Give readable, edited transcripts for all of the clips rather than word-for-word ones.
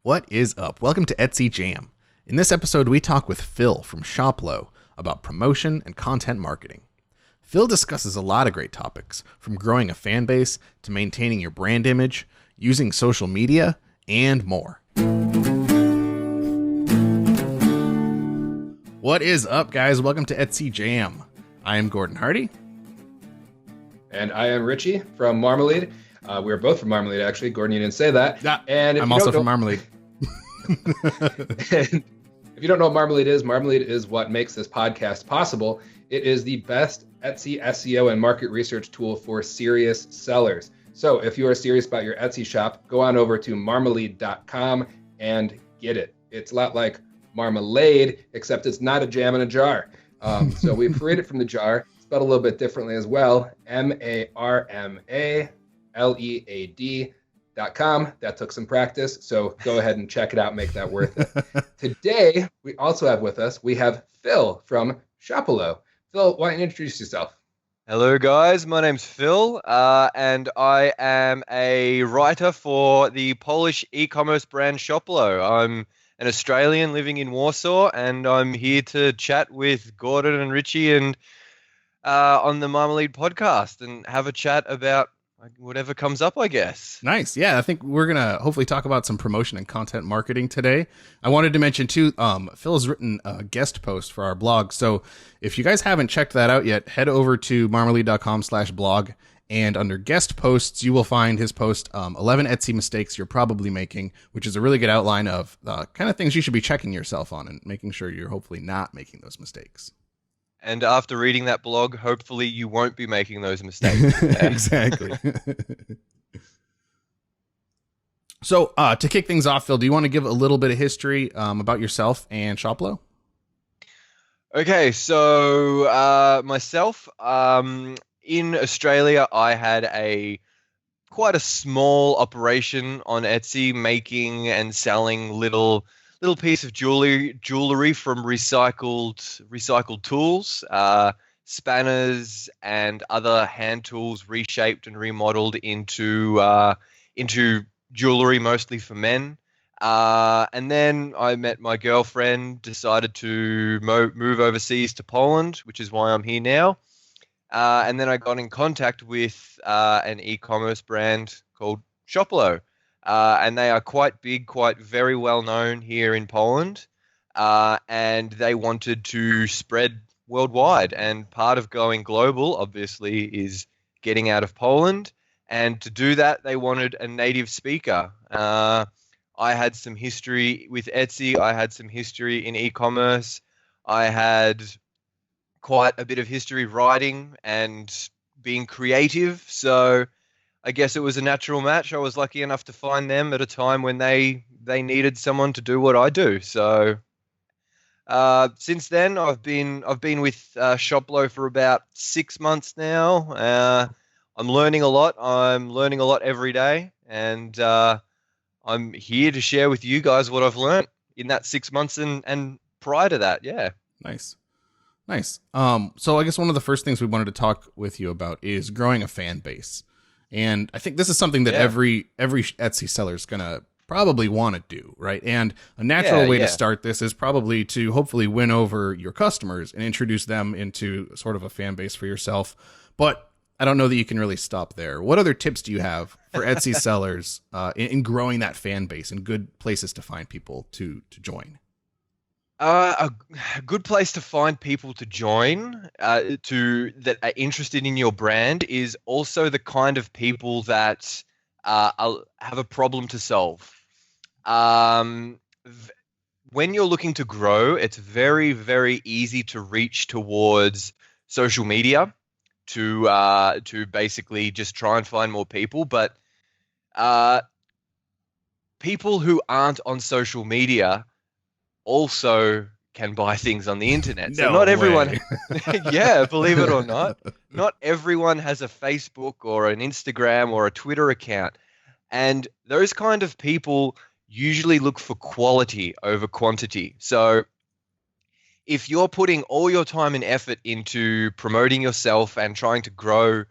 What is up? Welcome to Etsy Jam. In this episode, we talk with Phil from Shoplo about promotion and content marketing. Phil discusses a lot of great topics, from growing a fan base to maintaining your brand image, using social media, and more. What is up, guys? Welcome to Etsy Jam. I am Gordon Hardy. And I am Richie from Marmalead. We're both from Marmalead, actually. Gordon, you didn't say that. Yeah, and I'm also from Marmalead. And if you don't know what Marmalead is what makes this podcast possible. It is the best Etsy SEO and market research tool for serious sellers. So if you are serious about your Etsy shop, go on over to marmalead.com and get it. It's a lot like marmalade, except it's not a jam in a jar. So we've created from the jar, spelled a little bit differently as well, marmalead.com. That took some practice, so go ahead and check it out, make that worth it. Today, we also have with us, we have Phil from Shoplo. Phil, why don't you introduce yourself? Hello guys, my name's Phil, and I am a writer for the Polish e-commerce brand Shoplo. I'm an Australian living in Warsaw, and I'm here to chat with Gordon and Richie and on the Marmalade podcast and have a chat about whatever comes up, I guess. Nice. Yeah, I think we're going to hopefully talk about some promotion and content marketing today. I wanted to mention, too, Phil's written a guest post for our blog. So if you guys haven't checked that out yet, head over to marmalade.com/blog. And under guest posts, you will find his post, 11 Etsy mistakes you're probably making, which is a really good outline of kind of things you should be checking yourself on and making sure you're hopefully not making those mistakes. And after reading that blog, hopefully you won't be making those mistakes. Exactly. So to kick things off, Phil, do you want to give a little bit of history about yourself and Shoplo? Okay, so myself, in Australia, I had quite a small operation on Etsy, making and selling little piece of jewelry from recycled tools, spanners and other hand tools reshaped and remodeled into jewelry, mostly for men. And then I met my girlfriend, decided to move overseas to Poland, which is why I'm here now. And then I got in contact with an e-commerce brand called Shoplo. And they are quite big, quite very well known here in Poland. And they wanted to spread worldwide. And part of going global, obviously, is getting out of Poland. And to do that, they wanted a native speaker. I had some history with Etsy. I had some history in e-commerce. I had quite a bit of history writing and being creative. So I guess it was a natural match. I was lucky enough to find them at a time when they needed someone to do what I do. So since then, I've been with Shoplo for about 6 months now. I'm learning a lot. I'm learning a lot every day, and I'm here to share with you guys what I've learned in that 6 months and prior to that. Yeah. Nice. So I guess one of the first things we wanted to talk with you about is growing a fan base. And I think this is something that every Etsy seller is going to probably want to do, right? And a natural way to start this is probably to hopefully win over your customers and introduce them into sort of a fan base for yourself. But I don't know that you can really stop there. What other tips do you have for Etsy sellers in growing that fan base and good places to find people to join? A good place to find people to join that are interested in your brand is also the kind of people that have a problem to solve. When you're looking to grow, it's very, very easy to reach towards social media to basically just try and find more people. But people who aren't on social media also can buy things on the internet. So not everyone, yeah, believe it or not everyone has a Facebook or an Instagram or a Twitter account. And those kind of people usually look for quality over quantity. So if you're putting all your time and effort into promoting yourself and trying to grow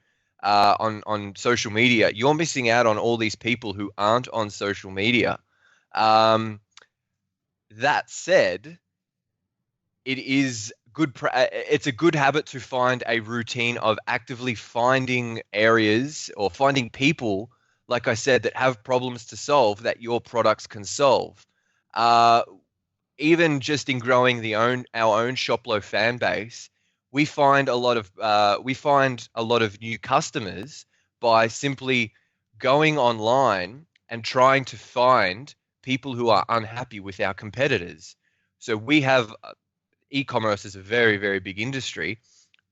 on social media, you're missing out on all these people who aren't on social media. That said, it is good. It's a good habit to find a routine of actively finding areas or finding people, like I said, that have problems to solve that your products can solve. Uh, Even just in growing our own Shoplo fan base, we find a lot of new customers by simply going online and trying to find people who are unhappy with our competitors. So we have e-commerce is a very, very big industry.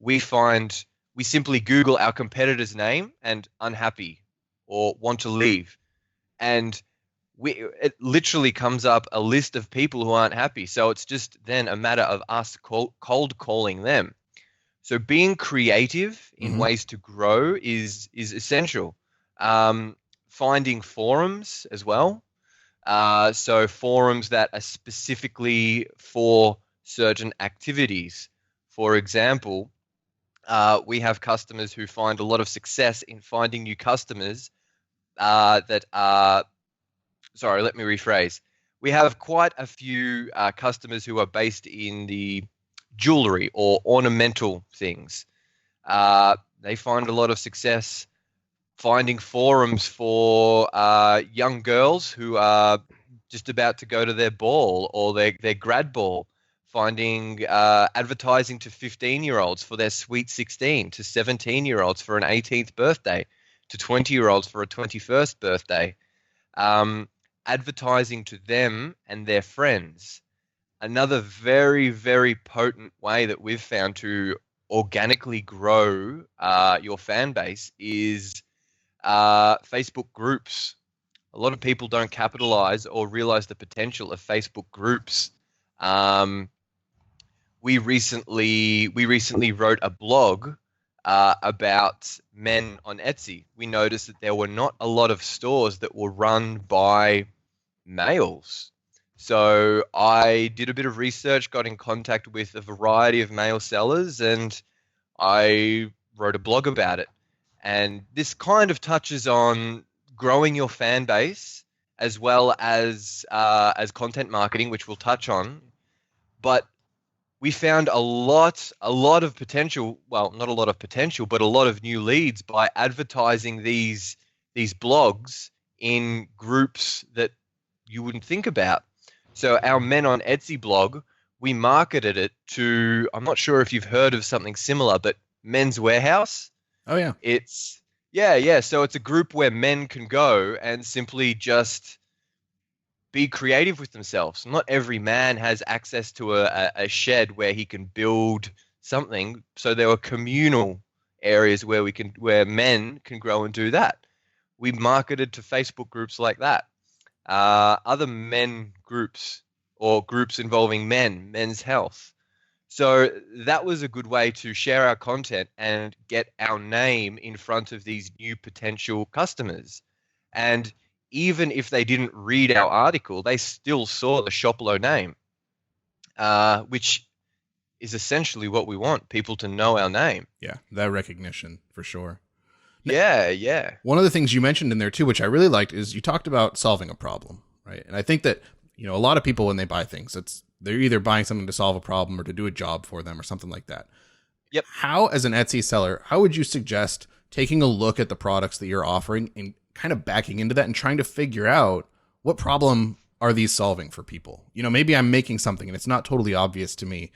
We simply Google our competitor's name and unhappy or want to leave, and it literally comes up a list of people who aren't happy. So it's just then a matter of us cold calling them. So being creative in Mm-hmm. ways to grow is essential. Finding forums as well. So forums that are specifically for certain activities. For example, we have customers who find a lot of success in finding new customers that are, sorry, let me rephrase. We have quite a few customers who are based in the jewelry or ornamental things. They find a lot of success finding forums for young girls who are just about to go to their ball or their grad ball, finding advertising to 15-year-olds for their sweet 16, to 17-year-olds for an 18th birthday, to 20-year-olds for a 21st birthday, advertising to them and their friends. Another very, very potent way that we've found to organically grow your fan base is Facebook groups. A lot of people don't capitalize or realize the potential of Facebook groups. We recently wrote a blog about men on Etsy. We noticed that there were not a lot of stores that were run by males. So I did a bit of research, got in contact with a variety of male sellers, and I wrote a blog about it. And this kind of touches on growing your fan base as well as content marketing, which we'll touch on. But we found a lot of potential. Well, not a lot of potential, but a lot of new leads by advertising these blogs in groups that you wouldn't think about. So our Men on Etsy blog, we marketed it to. I'm not sure if you've heard of something similar, but Men's Warehouse. Oh yeah. It's yeah. So it's a group where men can go and simply just be creative with themselves. Not every man has access to a shed where he can build something. So there are communal areas where men can grow and do that. We marketed to Facebook groups like that. Other men groups or groups involving men's health. So that was a good way to share our content and get our name in front of these new potential customers. And even if they didn't read our article, they still saw the Shoplo name, which is essentially what we want, people to know our name. Yeah, that recognition for sure. Yeah. One of the things you mentioned in there too, which I really liked, is you talked about solving a problem, right? And I think that, a lot of people when they buy things, they're either buying something to solve a problem or to do a job for them or something like that. Yep. How, as an Etsy seller, how would you suggest taking a look at the products that you're offering and kind of backing into that and trying to figure out what problem are these solving for people? Maybe I'm making something and it's not totally obvious to me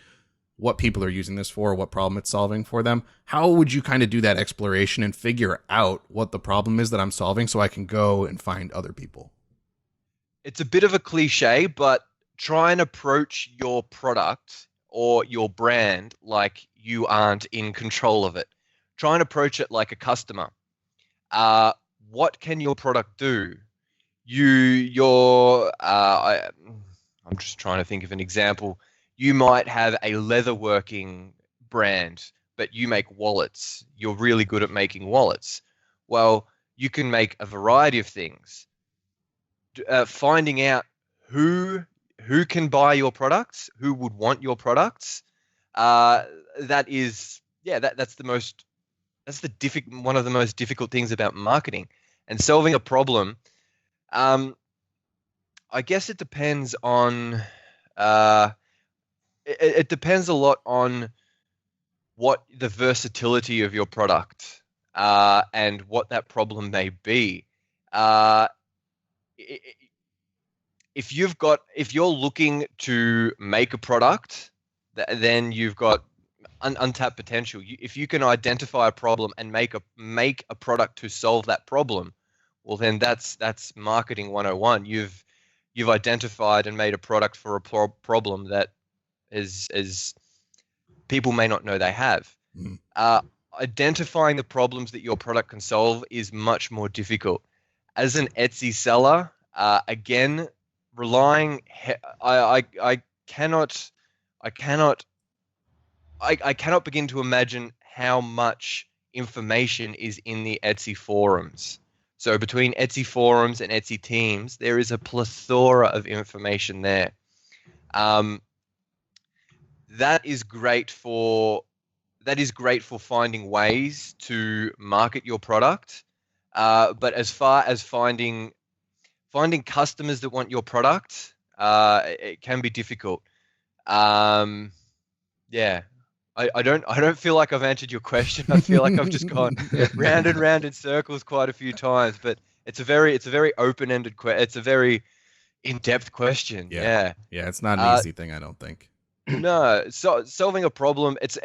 what people are using this for, what problem it's solving for them. How would you kind of do that exploration and figure out what the problem is that I'm solving so I can go and find other people? It's a bit of a cliche, but try and approach your product or your brand like you aren't in control of it. Try and approach it like a customer. What can your product do? I'm just trying to think of an example. You might have a leatherworking brand, but you make wallets. You're really good at making wallets. Well, you can make a variety of things. Finding out who can buy your products, who would want your products. That's one of the most difficult things about marketing and solving a problem. I guess it depends on uh, it depends a lot on what the versatility of your product and what that problem may be. Uh, i- i- if you're looking to make a product, then you've got untapped potential. If you can identify a problem and make a product to solve that problem, well, then that's marketing 101. You've identified and made a product for a problem that is people may not know they have. Mm. Identifying the problems that your product can solve is much more difficult. As an Etsy seller, again, relying, I cannot, I cannot, I cannot begin to imagine how much information is in the Etsy forums. So between Etsy forums and Etsy teams, there is a plethora of information there. Um, that is great for finding ways to market your product. But as far as finding customers that want your product, it can be difficult. Yeah, I don't feel like I've answered your question. I feel like I've just gone round and round in circles quite a few times. But it's a very open-ended question. It's a very in-depth question. Yeah. Yeah, it's not an easy thing, I don't think. No, so solving a problem, it's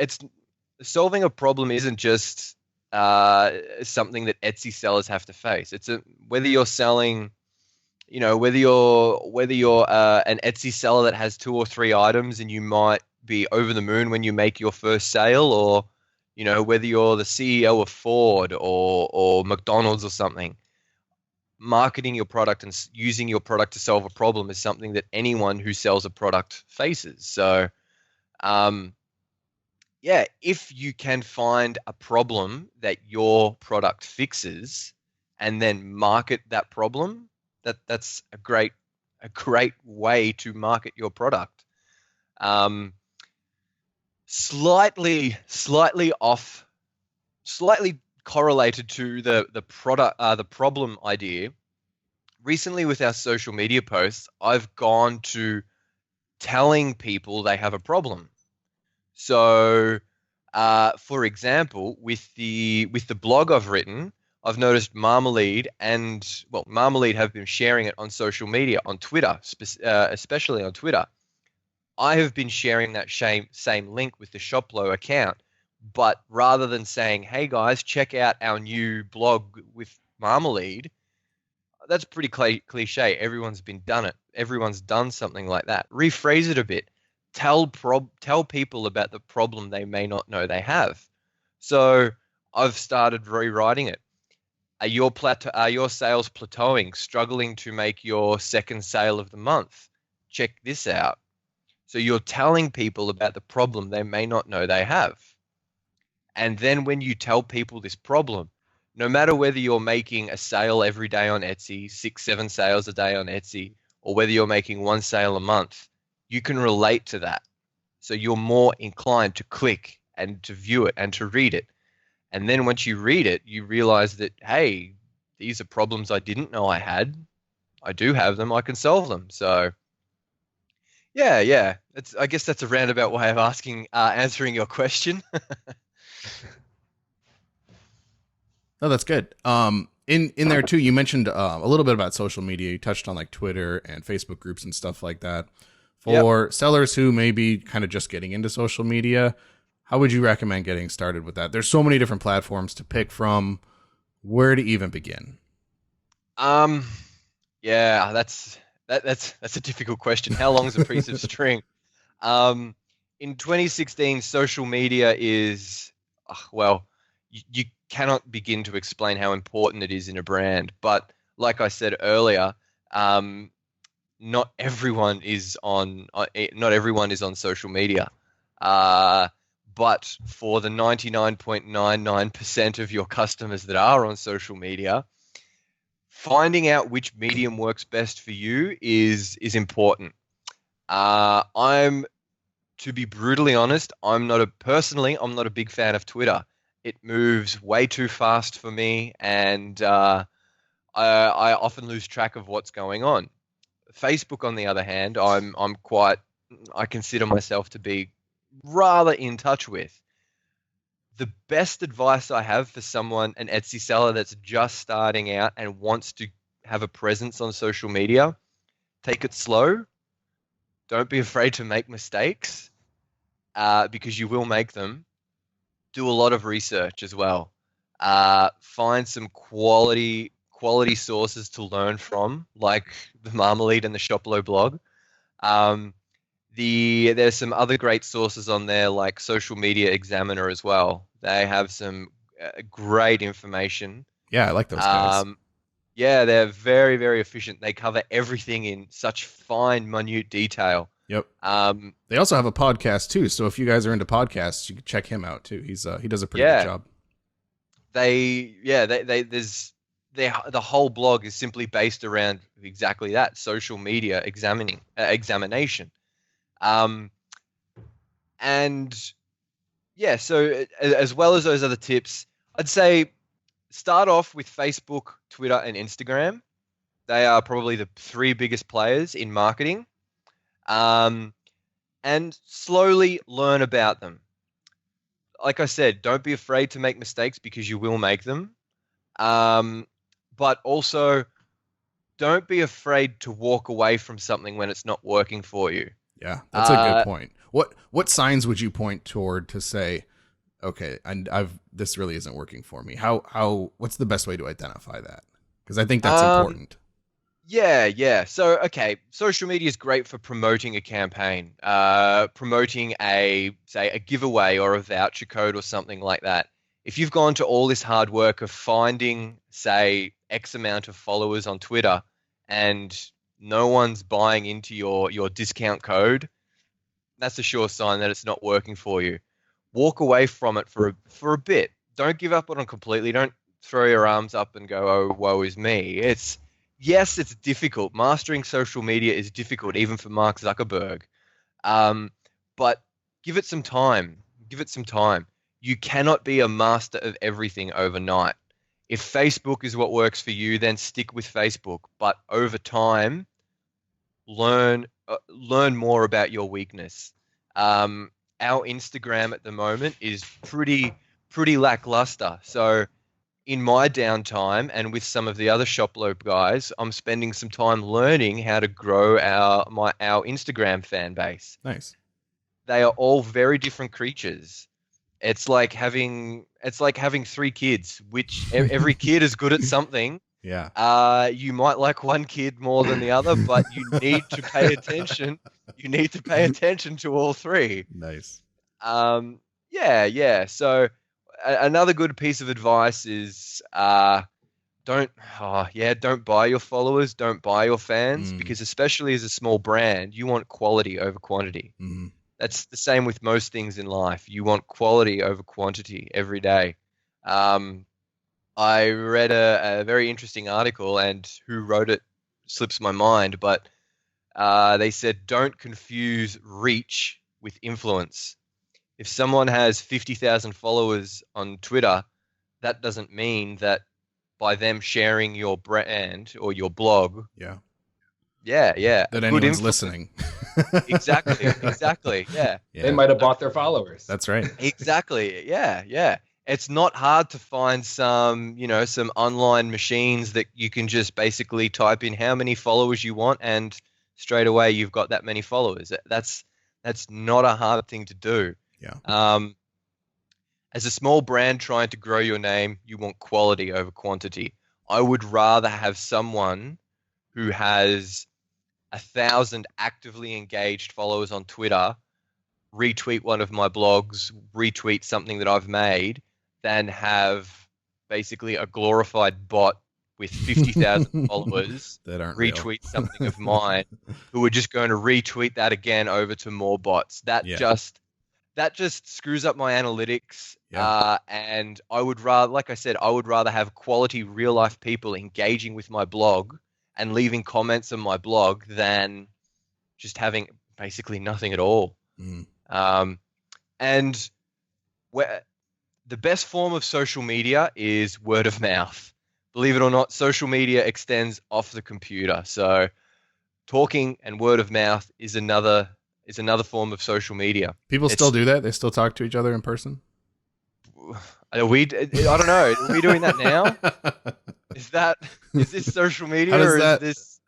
solving a problem isn't just something that Etsy sellers have to face. It's whether you're selling, whether you're an Etsy seller that has 2 or 3 items and you might be over the moon when you make your first sale, or whether you're the CEO of Ford or McDonald's or something. Marketing your product and using your product to solve a problem is something that anyone who sells a product faces. So, yeah, if you can find a problem that your product fixes and then market that problem, that's a great way to market your product. Slightly correlated to the product, the problem idea. Recently, with our social media posts, I've gone to telling people they have a problem. So, for example, with the blog I've written, I've noticed Marmalead have been sharing it on social media, on Twitter, especially on Twitter. I have been sharing that same link with the Shoplo account, but rather than saying, "Hey guys, check out our new blog with Marmalead," that's pretty cliche. Everyone's done it. Everyone's done something like that. Rephrase it a bit. Tell people about the problem they may not know they have. So I've started rewriting it. Are your sales plateauing, struggling to make your second sale of the month? Check this out. So you're telling people about the problem they may not know they have. And then when you tell people this problem, no matter whether you're making a sale every day on Etsy, 6, 7 sales a day on Etsy, or whether you're making 1 sale a month, you can relate to that. So you're more inclined to click and to view it and to read it. And then once you read it, you realize that, hey, these are problems I didn't know I had. I do have them. I can solve them. So yeah. I guess that's a roundabout way of answering your question. No, that's good. In there too, you mentioned a little bit about social media. You touched on like Twitter and Facebook groups and stuff like that. For sellers who may be kind of just getting into social media, how would you recommend getting started with that? There's so many different platforms to pick from. Where to even begin? Yeah, that's a difficult question. How long is a piece of string? In 2016, social media is, you cannot begin to explain how important it is in a brand. But like I said earlier, not everyone is on social media. But for the 99.99% of your customers that are on social media, finding out which medium works best for you is important. To be brutally honest, I'm not a big fan of Twitter. It moves way too fast for me, and I often lose track of what's going on. Facebook, on the other hand, I consider myself to be rather in touch with. The best advice I have for someone, an Etsy seller that's just starting out and wants to have a presence on social media, take it slow. Don't be afraid to make mistakes, because you will make them. Do a lot of research as well. Find some quality sources to learn from, like the Marmalead and the Shoplo blog. There's some other great sources on there, like Social Media Examiner as well. They have some great information. Yeah, I like those guys. Yeah, they're very, very efficient. They cover everything in such fine, minute detail. Yep. They also have a podcast too, so if you guys are into podcasts, you can check him out too. He does a pretty good job. The whole blog is simply based around exactly that, social media examination. And yeah, so as well as those other tips, I'd say start off with Facebook, Twitter, and Instagram. They are probably the 3 biggest players in marketing. And slowly learn about them. Like I said, don't be afraid to make mistakes, because you will make them. But also, don't be afraid to walk away from something when it's not working for you. Yeah, that's a good point. What signs would you point toward to say, okay, and this really isn't working for me? What's the best way to identify that? Because I think that's important. Yeah. So, okay, social media is great for promoting a campaign, promoting a giveaway or a voucher code or something like that. If you've gone to all this hard work of finding, say, X amount of followers on Twitter and no one's buying into your discount code, that's a sure sign that it's not working for you. Walk away from it for a bit. Don't give up on it completely. Don't throw your arms up and go, oh, woe is me. Yes, it's difficult. Mastering social media is difficult, even for Mark Zuckerberg. But give it some time. You cannot be a master of everything overnight. If Facebook is what works for you, then stick with Facebook. But over time, learn more about your weakness. Our Instagram at the moment is pretty lackluster. So in my downtime and with some of the other Shoplo guys, I'm spending some time learning how to grow our Instagram fan base. Nice. They are all very different creatures. It's like having 3 kids, which every kid is good at something. Yeah. You might like one kid more than the other, but you need to pay attention. You need to pay attention to all 3. Nice. Yeah. So another good piece of advice is don't buy your followers, don't buy your fans, because especially as a small brand, you want quality over quantity. That's the same with most things in life. You want quality over quantity every day. I read a very interesting article, and who wrote it slips my mind, but they said don't confuse reach with influence. If someone has 50,000 followers on Twitter, that doesn't mean that by them sharing your brand or your blog, that anyone's listening. Exactly. Yeah. They might have bought their followers. That's right. Exactly. Yeah. It's not hard to find some online machines that you can just basically type in how many followers you want, and straight away you've got that many followers. That's not a hard thing to do. Yeah. As a small brand trying to grow your name, you want quality over quantity. I would rather have someone who has 1,000 actively engaged followers on Twitter retweet one of my blogs, retweet something that I've made, than have basically a glorified bot with 50,000 followers that aren't retweet real. something of mine, who are just going to retweet that again over to more bots. That just screws up my analytics. And I would rather have quality real life people engaging with my blog and leaving comments on my blog than just having basically nothing at all. And the best form of social media is word of mouth. Believe it or not, social media extends off the computer. So talking and word of mouth is another form of social media. People still do that? They still talk to each other in person? I don't know. Are we doing that now? Is this social media is this?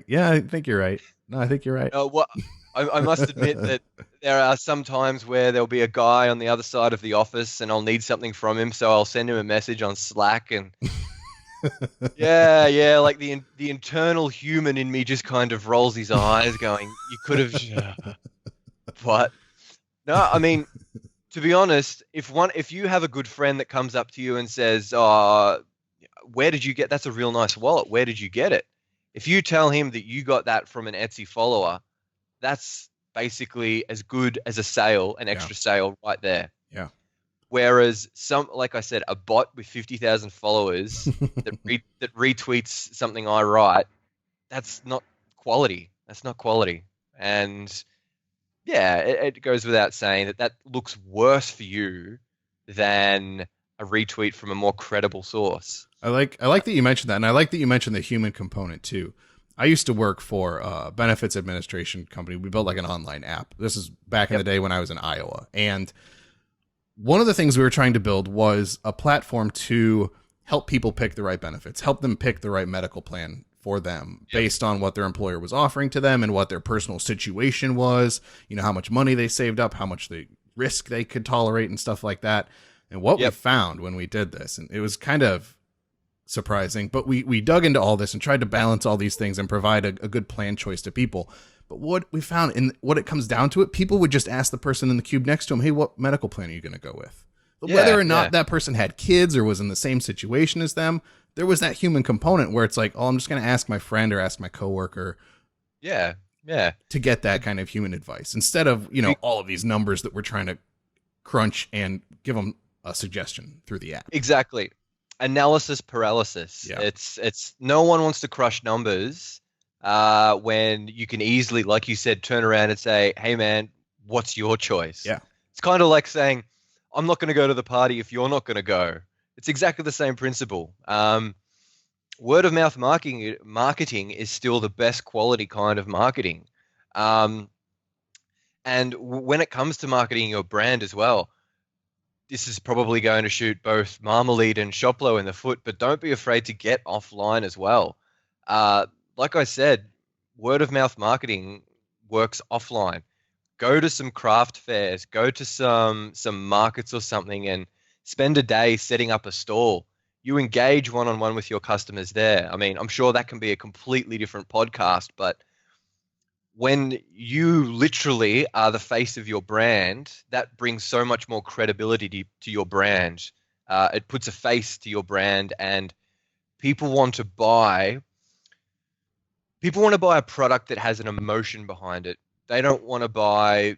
Yeah, I think you're right. No, I think you're right. What I must admit that there are some times where there'll be a guy on the other side of the office and I'll need something from him, so I'll send him a message on Slack and yeah, like the internal human in me just kind of rolls his eyes going, you could have but no, I mean, to be honest, if you have a good friend that comes up to you and says, where did you get that's a real nice wallet, where did you get it? If you tell him that you got that from an Etsy follower, that's basically as good as a sale, an extra sale right there. Yeah. Whereas like I said, a bot with 50,000 followers that retweets something I write, that's not quality. That's not quality. And yeah, it goes without saying that looks worse for you than a retweet from a more credible source. I like that you mentioned that, and I like that you mentioned the human component too. I used to work for a benefits administration company. We built like an online app. This is back in the day when I was in Iowa. And one of the things we were trying to build was a platform to help people pick the right benefits, help them pick the right medical plan for them based on what their employer was offering to them and what their personal situation was, how much money they saved up, how much the risk they could tolerate and stuff like that. And what we found when we did this, and it was kind of surprising, but we dug into all this and tried to balance all these things and provide a good plan choice to people. But what we found, and what it comes down to it, people would just ask the person in the cube next to them, hey, what medical plan are you going to go with? But whether or not that person had kids or was in the same situation as them, there was that human component where it's like, oh, I'm just going to ask my friend or ask my coworker. Yeah. To get that kind of human advice instead of, all of these numbers that we're trying to crunch and give them a suggestion through the app. Exactly. Analysis paralysis. Yeah. It's no one wants to crush numbers when you can easily, like you said, turn around and say, hey man, what's your choice? Yeah. It's kind of like saying, I'm not going to go to the party if you're not going to go. It's exactly the same principle. Word of mouth marketing is still the best quality kind of marketing. And when it comes to marketing your brand as well, this is probably going to shoot both Marmalead and Shoplo in the foot, but don't be afraid to get offline as well. Like I said, word of mouth marketing works offline. Go to some craft fairs, go to some markets or something and spend a day setting up a stall. You engage one-on-one with your customers there. I mean, I'm sure that can be a completely different podcast, but when you literally are the face of your brand, that brings so much more credibility to your brand. It puts a face to your brand, and people want to buy a product that has an emotion behind it. They don't want to buy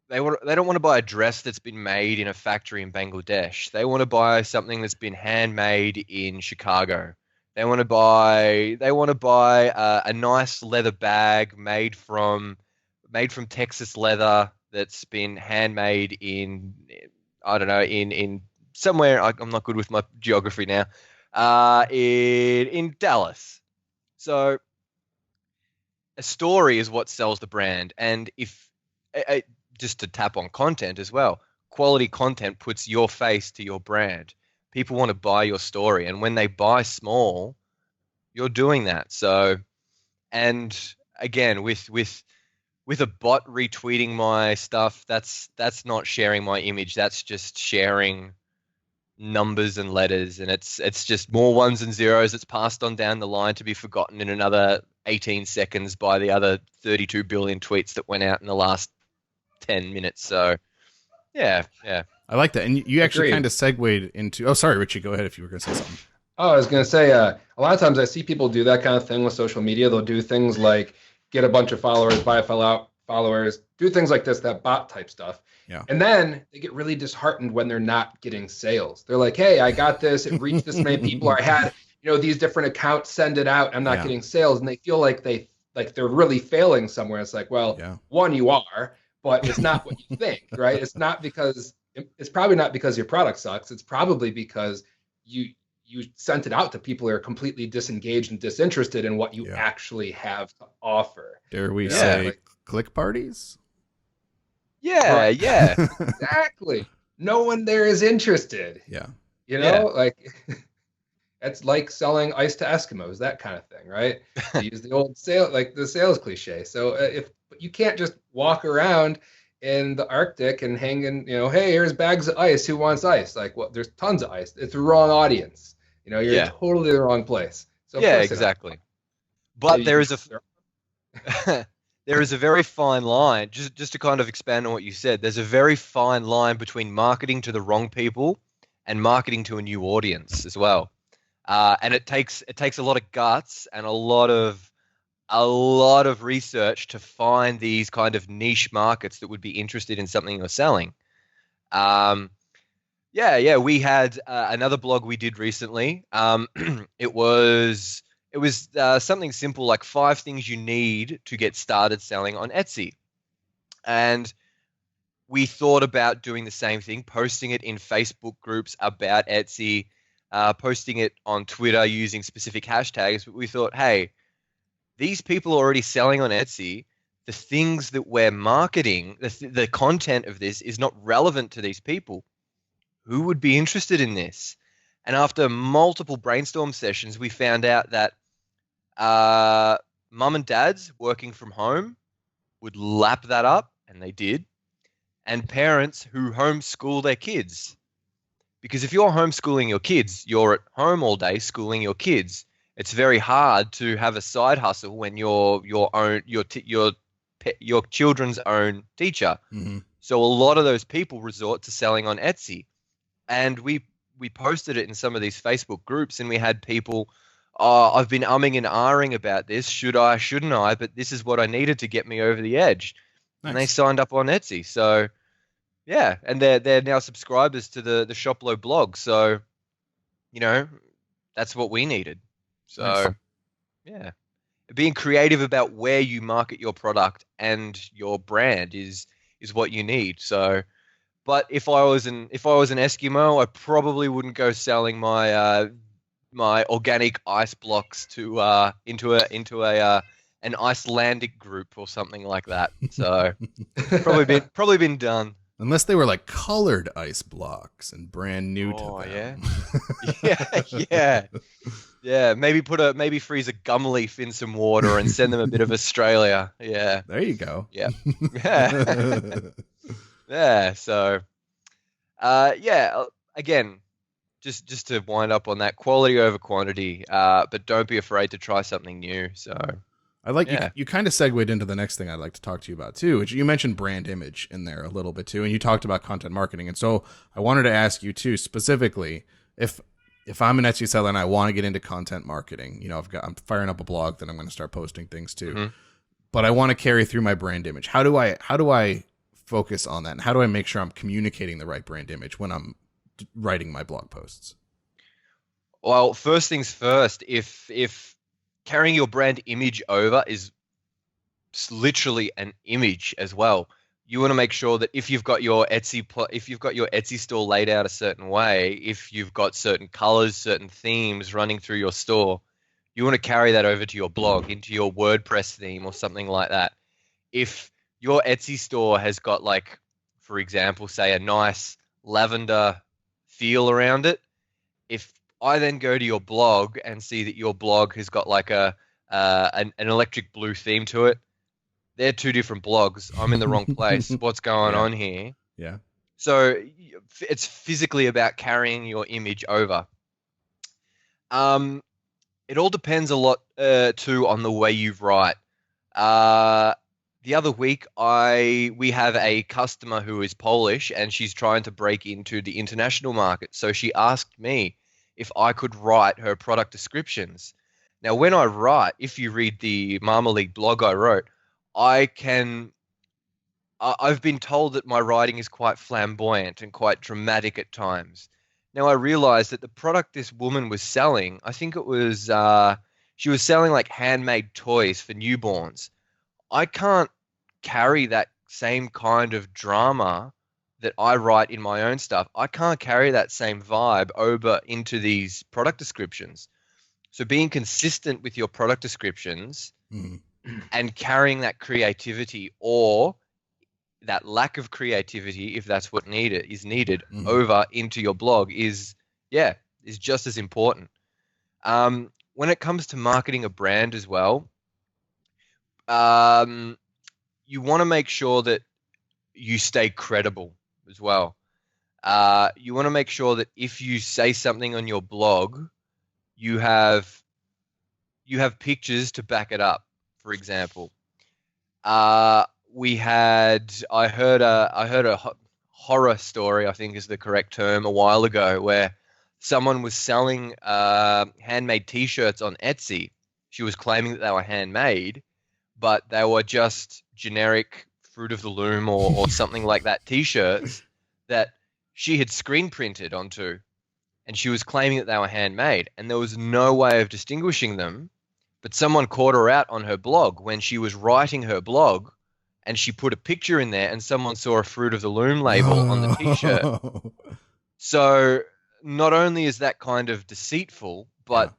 a dress that's been made in a factory in Bangladesh. They want to buy something that's been handmade in Chicago. They want to buy a nice leather bag made from Texas leather that's been handmade in, I don't know, in somewhere. I'm not good with my geography now. In Dallas. So a story is what sells the brand, and if just to tap on content as well, quality content puts your face to your brand. People want to buy your story, and when they buy small, you're doing that. So, and again, with a bot retweeting my stuff, that's not sharing my image. That's just sharing numbers and letters, and it's just more ones and zeros. It's passed on down the line to be forgotten in another 18 seconds by the other 32 billion tweets that went out in the last 10 minutes. So, yeah. I like that. And you actually kind of segued into... Oh, sorry, Richie. Go ahead if you were going to say something. Oh, I was going to say, a lot of times I see people do that kind of thing with social media. They'll do things like get a bunch of followers, buy followers, do things like this, that bot type stuff. Yeah. And then they get really disheartened when they're not getting sales. They're like, hey, I got this. It reached this many people. Or I had, these different accounts send it out. I'm not getting sales. And they feel like they're really failing somewhere. It's like, well, one, you are, but it's not what you think, right? It's probably not because your product sucks. It's probably because you you sent it out to people who are completely disengaged and disinterested in what you actually have to offer. Dare we say click parties? Yeah, Right. yeah. Exactly. No one there is interested. Yeah. Like it's like selling ice to Eskimos, that kind of thing, right? To use the old sales cliche. So if you can't just walk around in the Arctic and hang in, hey, here's bags of ice. Who wants ice? Like, well, there's tons of ice. It's the wrong audience. You're in totally the wrong place. So of course exactly. But there is there is a very fine line. Just to kind of expand on what you said, there's a very fine line between marketing to the wrong people and marketing to a new audience as well. And it takes a lot of guts and a lot of research to find these kind of niche markets that would be interested in something you're selling. We had another blog we did recently. It was something simple like 5 things you need to get started selling on Etsy. And we thought about doing the same thing, posting it in Facebook groups about Etsy, posting it on Twitter using specific hashtags. But we thought, hey, these people are already selling on Etsy. The things that we're marketing, the content of this is not relevant to these people. Who would be interested in this? And after multiple brainstorm sessions, we found out that mum and dads working from home would lap that up, and they did. And parents who homeschool their kids. Because if you're homeschooling your kids, you're at home all day schooling your kids. It's very hard to have a side hustle when you're your children's own teacher. Mm-hmm. So a lot of those people resort to selling on Etsy. And we posted it in some of these Facebook groups, and we had people, I've been umming and ahhing about this. Should I, shouldn't I? But this is what I needed to get me over the edge. Nice. And they signed up on Etsy. So, yeah, and they're now subscribers to the Shoplo blog. So, that's what we needed. So, nice. Yeah. Being creative about where you market your product and your brand is what you need. So, but if I was an Eskimo, I probably wouldn't go selling my my organic ice blocks to into an Icelandic group or something like that. So probably been done. Unless they were like colored ice blocks and brand new to them. Yeah. Yeah, maybe freeze a gum leaf in some water and send them a bit of Australia. Yeah. There you go. Yeah. Yeah, so again, just to wind up on that, quality over quantity, but don't be afraid to try something new. So I like you kind of segued into the next thing I'd like to talk to you about too, which you mentioned brand image in there a little bit too, and you talked about content marketing. And so I wanted to ask you too, specifically, if I'm an Etsy seller and I want to get into content marketing, I'm firing up a blog that I'm going to start posting things to, mm-hmm. but I want to carry through my brand image. How do I focus on that, and how do I make sure I'm communicating the right brand image when I'm writing my blog posts? Well, first things first, if carrying your brand image over is literally an image as well, you want to make sure that if you've got your Etsy store laid out a certain way, if you've got certain colors, certain themes running through your store, you want to carry that over to your blog, into your WordPress theme or something like that. If your Etsy store has got, like, for example, say a nice lavender feel around it, if I then go to your blog and see that your blog has got like an electric blue theme to it, they're 2 different blogs. I'm in the wrong place. What's going on here? Yeah. So it's physically about carrying your image over. It all depends a lot too on the way you write. The other week, we have a customer who is Polish, and she's trying to break into the international market. So she asked me if I could write her product descriptions. Now, when I write, if you read the Marmalead blog I wrote, I've been told that my writing is quite flamboyant and quite dramatic at times. Now, I realized that the product this woman was selling, I think it was, she was selling like handmade toys for newborns. I can't carry that same kind of drama that I write in my own stuff, I can't carry that same vibe over into these product descriptions. So being consistent with your product descriptions Mhm. and carrying that creativity or that lack of creativity, if that's what is needed, Mhm. over into your blog is just as important. When it comes to marketing a brand as well, um, you want to make sure that you stay credible as well. You want to make sure that if you say something on your blog, you have pictures to back it up. For example, I heard a horror story, I think is the correct term, a while ago, where someone was selling handmade T-shirts on Etsy. She was claiming that they were handmade, but they were just generic Fruit of the Loom or something like that T-shirts that she had screen printed onto, and she was claiming that they were handmade, and there was no way of distinguishing them. But someone caught her out on her blog when she was writing her blog, and she put a picture in there, and someone saw a Fruit of the Loom label on the T-shirt. Oh. So not only is that kind of deceitful, Yeah. but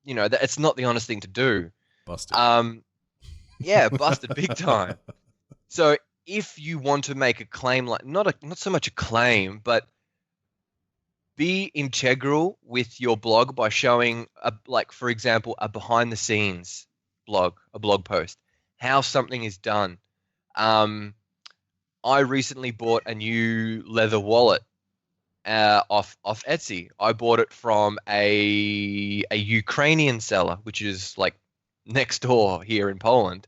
that it's not the honest thing to do. Busted. Yeah, busted big time. So if you want to make a claim, like not so much a claim, but be integral with your blog by showing like for example, a behind the scenes a blog post, how something is done. I recently bought a new leather wallet off Etsy. I bought it from a Ukrainian seller, which is like next door here in Poland.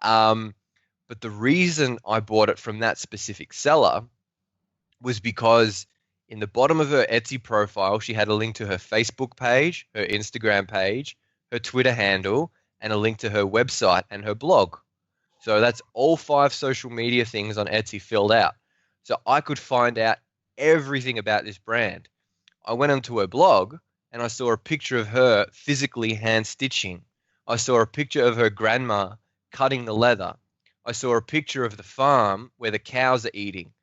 Um, but the reason I bought it from that specific seller was because in the bottom of her Etsy profile, she had a link to her Facebook page, her Instagram page, her Twitter handle, and a link to her website and her blog. So that's all 5 social media things on Etsy filled out. So I could find out everything about this brand. I went onto her blog and I saw a picture of her physically hand stitching. I saw a picture of her grandma cutting the leather. I saw a picture of the farm where the cows are eating.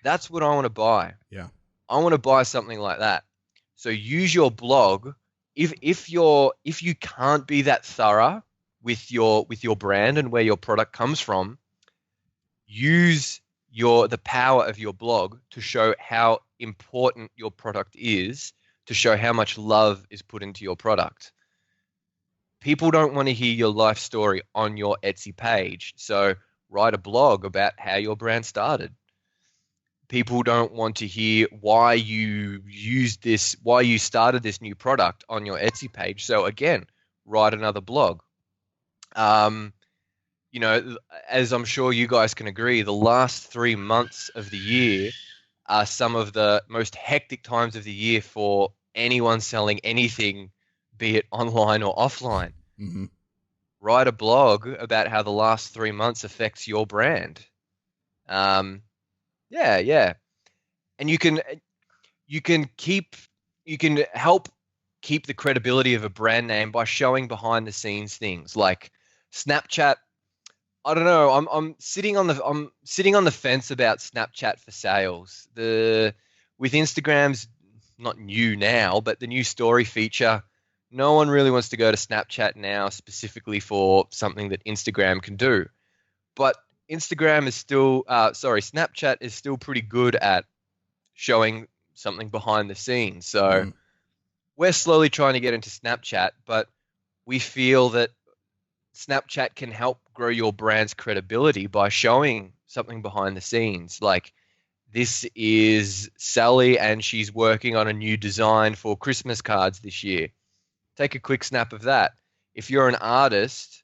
That's what I want to buy. Yeah. I want to buy something like that. So use your blog. If you can't be that thorough with your brand and where your product comes from, use the power of your blog to show how important your product is, to show how much love is put into your product. People don't want to hear your life story on your Etsy page. So write a blog about how your brand started. People don't want to hear why you started this new product on your Etsy page. So again, write another blog. As I'm sure you guys can agree, the last 3 months of the year are some of the most hectic times of the year for anyone selling anything, be it online or offline. Mm-hmm. Write a blog about how the last 3 months affects your brand. Yeah. And you can help keep the credibility of a brand name by showing behind the scenes things like Snapchat. I don't know. I'm sitting on the fence about Snapchat for sales. With Instagram's not new now, but the new story feature, no one really wants to go to Snapchat now specifically for something that Instagram can do. But Snapchat is still pretty good at showing something behind the scenes. So we're slowly trying to get into Snapchat, but we feel that Snapchat can help grow your brand's credibility by showing something behind the scenes. Like, this is Sally and she's working on a new design for Christmas cards this year. Take a quick snap of that. If you're an artist,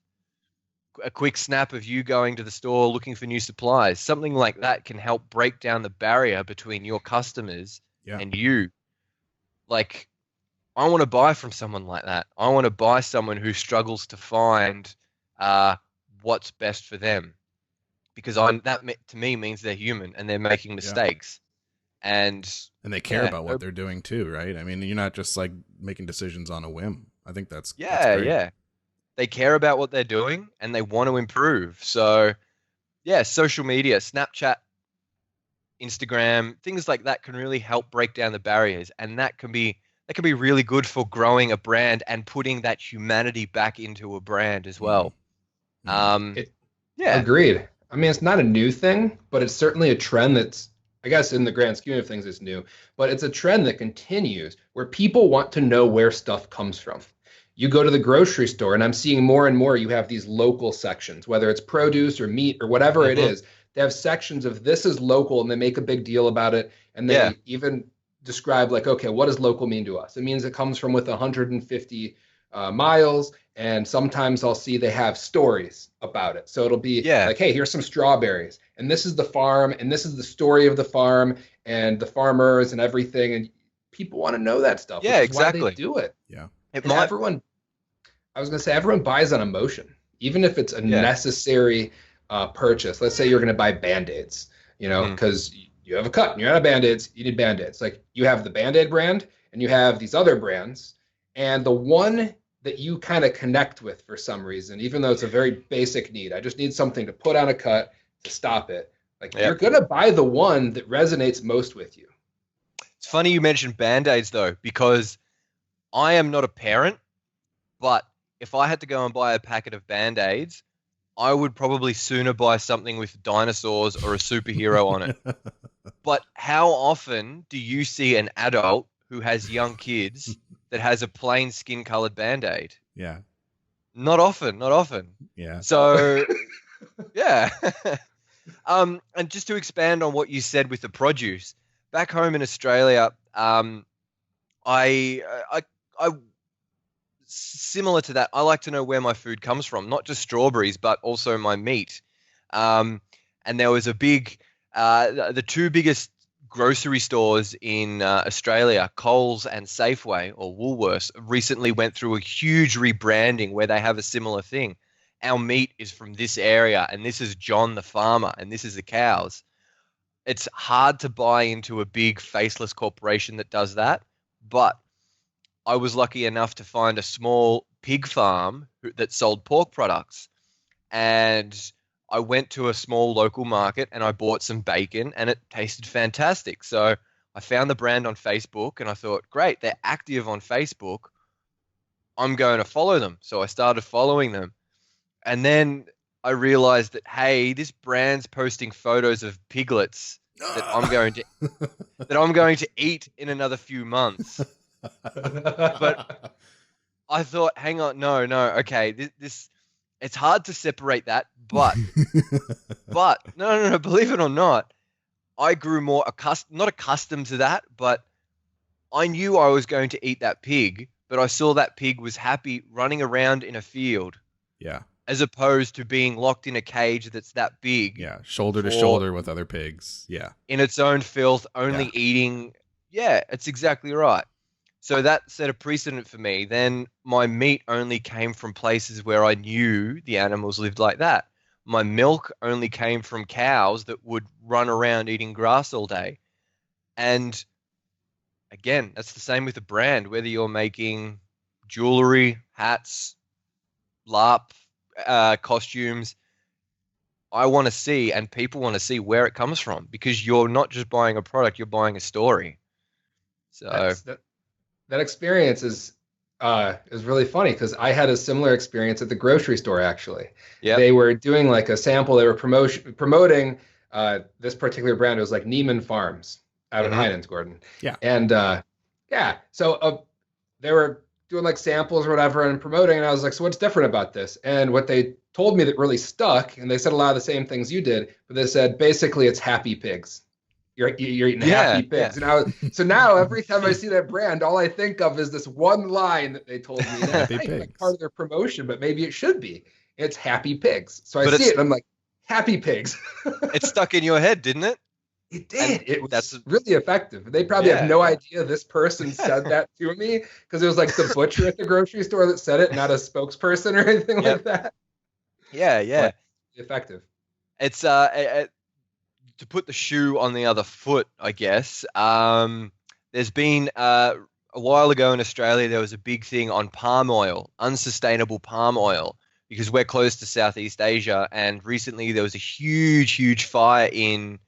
a quick snap of you going to the store looking for new supplies. Something like that can help break down the barrier between your customers and you. Like, I want to buy from someone like that. I want to buy someone who struggles to find what's best for them, because that to me means they're human and they're making mistakes, and they care about what they're doing too, right? I mean, you're not just like making decisions on a whim. I think that's great. Yeah. They care about what they're doing and they want to improve. So yeah, social media, Snapchat, Instagram, things like that can really help break down the barriers, and that can be really good for growing a brand and putting that humanity back into a brand as well. Yeah. Agreed. I mean, it's not a new thing, but it's certainly a trend that's, I guess, in the grand scheme of things, it's new, but it's a trend that continues where people want to know where stuff comes from. You go to the grocery store, and I'm seeing more and more you have these local sections, whether it's produce or meat or whatever it is. They have sections of this is local, and they make a big deal about it. And they even describe like, okay, what does local mean to us? It means it comes from within 150 miles. And sometimes I'll see they have stories about it. So it'll be like, hey, here's some strawberries, and this is the farm, and this is the story of the farm and the farmers and everything. And people want to know that stuff. Yeah, which is exactly. why they do it. Yeah. Everyone buys on emotion, even if it's a necessary purchase. Let's say you're going to buy Band-Aids, because you have a cut and you're out of Band-Aids, you need Band-Aids. Like you have the Band-Aid brand and you have these other brands, and the one that you kind of connect with for some reason, even though it's a very basic need. I just need something to put on a cut to stop it. Like you're going to buy the one that resonates most with you. It's funny you mentioned Band-Aids though, because I am not a parent, but if I had to go and buy a packet of Band-Aids, I would probably sooner buy something with dinosaurs or a superhero on it. But how often do you see an adult who has young kids that has a plain skin-colored Band-Aid? Yeah. Not often. Yeah. So, yeah. And just to expand on what you said with the produce, back home in Australia, I similar to that, I like to know where my food comes from, not just strawberries, but also my meat. And there was a big, the two biggest grocery stores in Australia, Coles and Safeway or Woolworths, recently went through a huge rebranding where they have a similar thing. Our meat is from this area, and this is John the farmer, and this is the cows. It's hard to buy into a big faceless corporation that does that, but I was lucky enough to find a small pig farm that sold pork products, and I went to a small local market and I bought some bacon, and it tasted fantastic. So I found the brand on Facebook and I thought, great, they're active on Facebook. I'm going to follow them. So I started following them. And then I realized that, hey, this brand's posting photos of piglets that I'm going to eat in another few months. But I thought, hang on, no, okay, this it's hard to separate that, but no, believe it or not, I grew more not accustomed to that, but I knew I was going to eat that pig, but I saw that pig was happy running around in a field. Yeah. As opposed to being locked in a cage that's that big. Yeah, shoulder to shoulder with other pigs. Yeah. In its own filth, only eating. Yeah, it's exactly right. So that set a precedent for me. Then my meat only came from places where I knew the animals lived like that. My milk only came from cows that would run around eating grass all day. And again, that's the same with the brand, whether you're making jewelry, hats, LARP, costumes. I want to see, and people want to see where it comes from, because you're not just buying a product, you're buying a story. So that experience is really funny, because I had a similar experience at the grocery store, actually. Yeah. They were doing like a sample. They were promoting this particular brand. It was like Neiman Farms out in Heinens, Gordon. Yeah. And so they were doing like samples or whatever and promoting. And I was like, so what's different about this? And what they told me that really stuck, and they said a lot of the same things you did, but they said basically it's happy pigs. You're eating happy pigs. Yeah. And so now every time I see that brand, all I think of is this one line that they told me. Happy pigs. Like part of their promotion, but maybe it should be. It's happy pigs. So I see it and I'm like, happy pigs. It stuck in your head, didn't it? It did. It was really effective. They probably have no idea this person said that to me, because it was like the butcher at the grocery store that said it, not a spokesperson or anything like that. Yeah. But effective. It's to put the shoe on the other foot, I guess. There's been a while ago in Australia, there was a big thing on palm oil, unsustainable palm oil, because we're close to Southeast Asia. And recently there was a huge fire in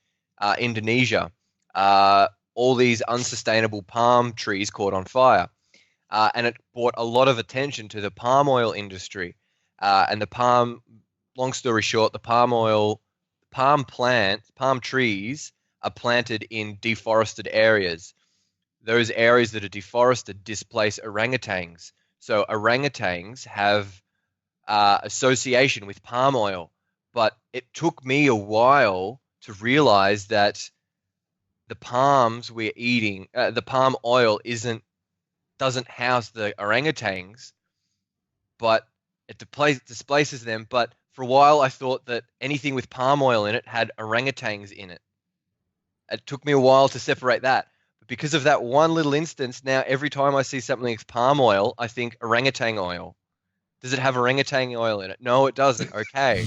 Indonesia. All these unsustainable palm trees caught on fire. And it brought a lot of attention to the palm oil industry. And long story short, the palm trees are planted in deforested areas. Those areas that are deforested displace orangutans. So orangutans have association with palm oil. But it took me a while to realize that the palms we're eating, the palm oil doesn't house the orangutans, but it displaces them. But for a while, I thought that anything with palm oil in it had orangutans in it. It took me a while to separate that. But because of that one little instance, now every time I see something with palm oil, I think orangutan oil. Does it have orangutan oil in it? No, it doesn't. Okay.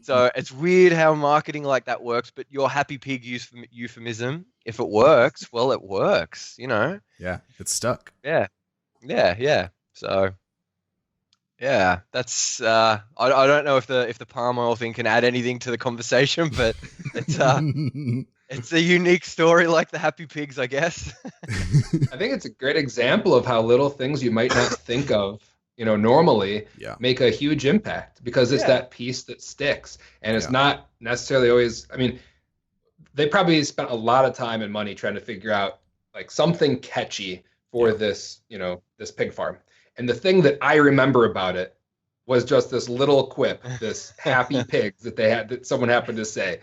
So it's weird how marketing like that works, but your happy pig euphemism, if it works, well, it works, you know? Yeah, it's stuck. Yeah. So, yeah, that's, I don't know if the palm oil thing can add anything to the conversation, but it's a unique story like the happy pigs, I guess. I think it's a great example of how little things you might not think of, normally make a huge impact, because it's that piece that sticks. And it's not necessarily always, I mean, they probably spent a lot of time and money trying to figure out like something catchy for this, this pig farm. And the thing that I remember about it was just this little quip, this happy pigs that someone happened to say.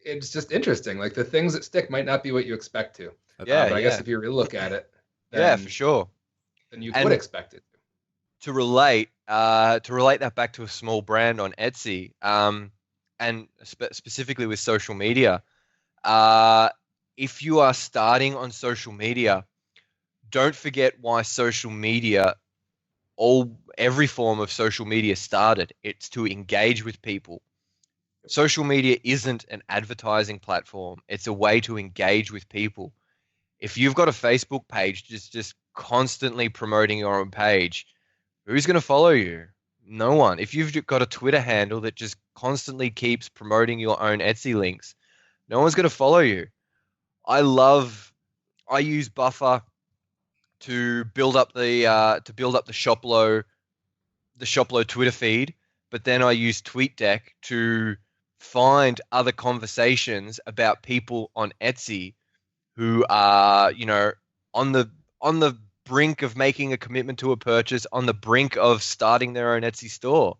It's just interesting. Like the things that stick might not be what you expect to. But I guess if you really look at it, then, for sure, then you would expect it. To relate that back to a small brand on Etsy, and specifically with social media, if you are starting on social media, don't forget why social media, every form of social media started. It's to engage with people. Social media isn't an advertising platform. It's a way to engage with people. If you've got a Facebook page just constantly promoting your own page, who's going to follow you? No one. If you've got a Twitter handle that just constantly keeps promoting your own Etsy links, no one's going to follow you. I use Buffer to build up the Shoplo Twitter feed, but then I use TweetDeck to find other conversations about people on Etsy who are, on the brink of making a commitment to a purchase, on the brink of starting their own Etsy store.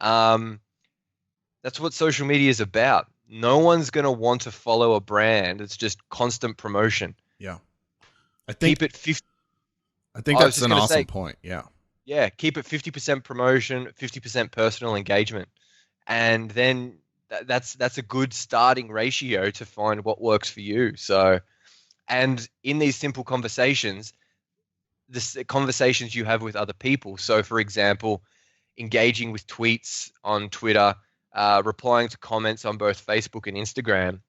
That's what social media is about. No one's going to want to follow a brand. It's just constant promotion. Yeah. Keep it 50. I think that's an awesome point. Yeah. Yeah. Keep it 50% promotion, 50% personal engagement. And then that's a good starting ratio to find what works for you. So, and in these simple conversations, the conversations you have with other people. So, for example, engaging with tweets on Twitter, replying to comments on both Facebook and Instagram.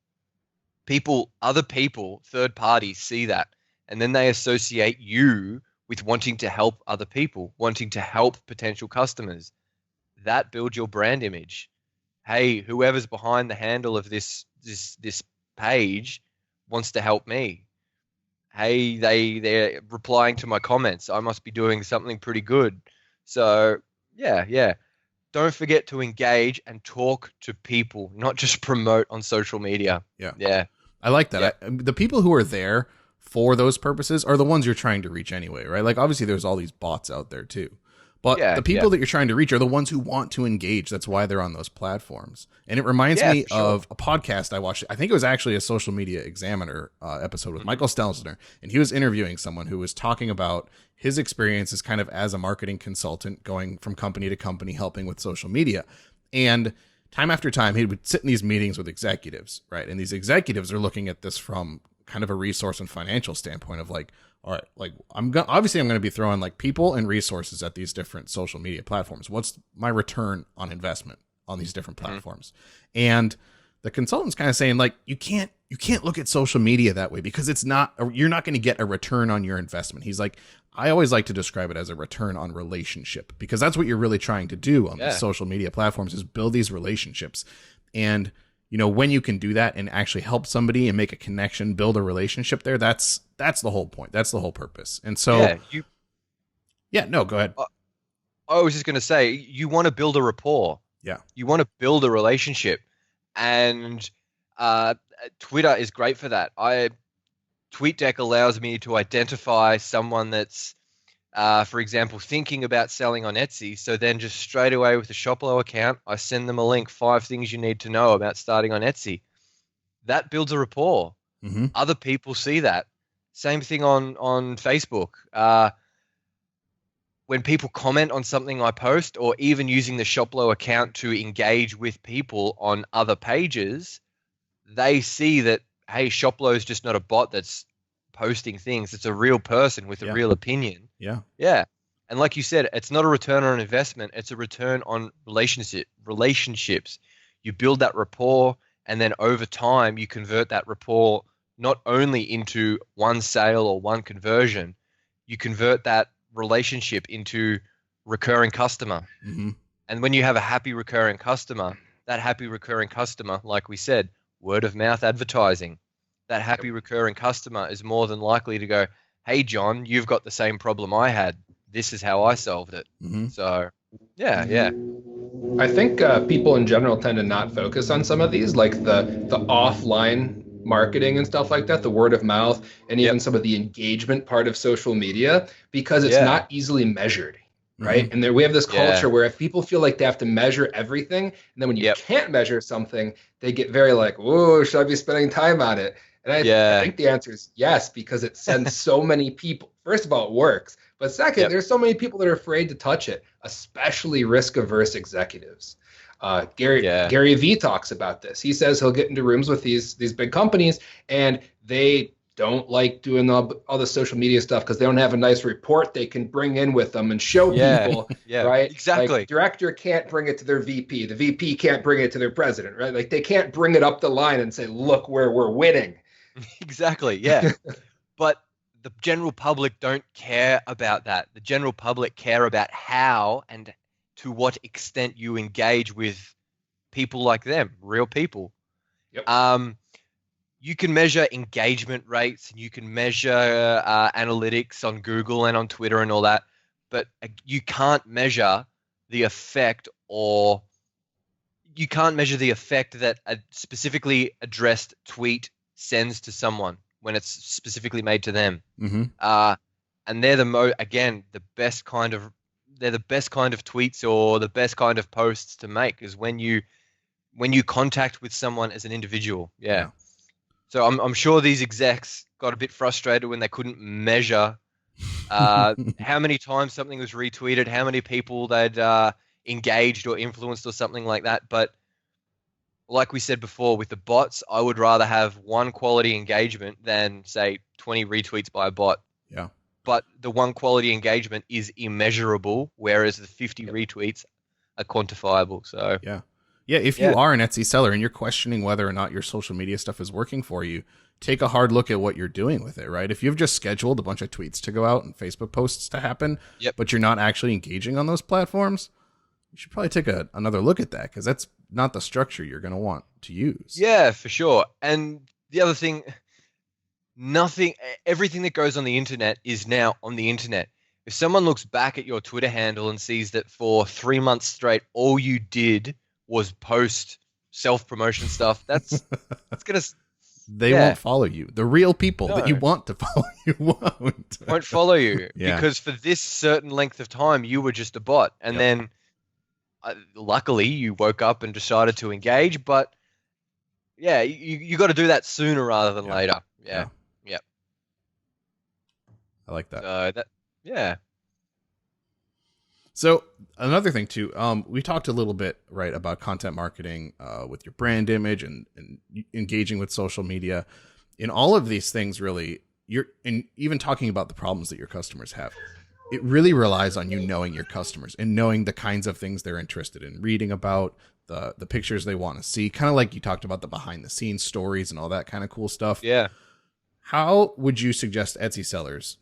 Other people, third parties see that, and then they associate you with wanting to help other people, wanting to help potential customers. That builds your brand image. Hey, whoever's behind the handle of this page wants to help me. Hey, they're replying to my comments. I must be doing something pretty good. So yeah. Don't forget to engage and talk to people, not just promote on social media. Yeah. I like that. Yeah. The people who are there for those purposes are the ones you're trying to reach anyway, right? Like obviously there's all these bots out there too. But the people that you're trying to reach are the ones who want to engage. That's why they're on those platforms. And it reminds me of a podcast I watched. I think it was actually a Social Media Examiner episode with Michael Stelzner. And he was interviewing someone who was talking about his experiences kind of as a marketing consultant, going from company to company, helping with social media. And time after time, he would sit in these meetings with executives, right? And these executives are looking at this from kind of a resource and financial standpoint of like, all right, like I'm going to be throwing like people and resources at these different social media platforms. What's my return on investment on these different platforms? And the consultant's kind of saying like, you can't look at social media that way because you're not going to get a return on your investment. He's like, I always like to describe it as a return on relationship, because that's what you're really trying to do on the social media platforms, is build these relationships. And when you can do that and actually help somebody and make a connection, build a relationship there, that's the whole point. That's the whole purpose. And so, no, go ahead. I was just going to say, you want to build a rapport. Yeah. You want to build a relationship. And Twitter is great for that. TweetDeck allows me to identify someone that's, for example, thinking about selling on Etsy. So then just straight away with the Shoplo account, I send them a link, 5 things you need to know about starting on Etsy. That builds a rapport. Mm-hmm. Other people see that. Same thing on Facebook. When people comment on something I post, or even using the Shoplo account to engage with people on other pages, they see that, hey, Shoplo is just not a bot that's posting things. It's a real person with a real opinion. Yeah. Yeah. And like you said, it's not a return on investment. It's a return on relationships. You build that rapport, and then over time, you convert that rapport not only into one sale or one conversion, you convert that relationship into recurring customer. Mm-hmm. And when you have a happy recurring customer, that happy recurring customer, like we said, word of mouth advertising, that happy recurring customer is more than likely to go, hey, John, you've got the same problem I had. This is how I solved it. Mm-hmm. So, yeah. I think people in general tend to not focus on some of these, like the offline marketing and stuff like that, the word of mouth, and even some of the engagement part of social media, because it's not easily measured, right? Mm-hmm. And there we have this culture where if people feel like they have to measure everything, and then when you can't measure something, they get very like, "Whoa, should I be spending time on it?" And I think the answer is yes, because it sends so many people. First of all, it works. But second, there's so many people that are afraid to touch it, especially risk-averse executives. Gary Vee talks about this. He says he'll get into rooms with these big companies, and they don't like doing all the social media stuff because they don't have a nice report they can bring in with them and show people, right? Exactly. Like, director can't bring it to their VP. The VP can't bring it to their president, right? Like, they can't bring it up the line and say, look where we're winning. Exactly, yeah. But the general public don't care about that. The general public care about how and to what extent you engage with people like them, real people. Yep. You can measure engagement rates, and you can measure analytics on Google and on Twitter and all that, but you can't measure the effect, or you can't measure the effect that a specifically addressed tweet sends to someone when it's specifically made to them. Mm-hmm. And they're the best kind of tweets or the best kind of posts to make is when you contact with someone as an individual. Yeah. So I'm sure these execs got a bit frustrated when they couldn't measure how many times something was retweeted, how many people they'd engaged or influenced or something like that. But like we said before, with the bots, I would rather have one quality engagement than, say, 20 retweets by a bot. Yeah. But the one quality engagement is immeasurable, whereas the 50 retweets are quantifiable. So yeah. If you are an Etsy seller and you're questioning whether or not your social media stuff is working for you, take a hard look at what you're doing with it, right? If you've just scheduled a bunch of tweets to go out and Facebook posts to happen, but you're not actually engaging on those platforms, you should probably take another look at that, because that's not the structure you're going to want to use. Yeah, for sure. And the other thing, everything that goes on the internet is now on the internet. If someone looks back at your Twitter handle and sees that for 3 months straight, all you did was post self-promotion stuff, that's going to... They won't follow you. The real people that you want to follow you won't follow you because for this certain length of time, you were just a bot. And then luckily you woke up and decided to engage, but you got to do that sooner rather than later. Yeah. I like that. So So another thing too, we talked a little bit, right, about content marketing with your brand image and engaging with social media. In all of these things, really, and even talking about the problems that your customers have, it really relies on you knowing your customers and knowing the kinds of things they're interested in reading about, the pictures they want to see, kind of like you talked about the behind the scenes stories and all that kind of cool stuff. Yeah. How would you suggest Etsy sellers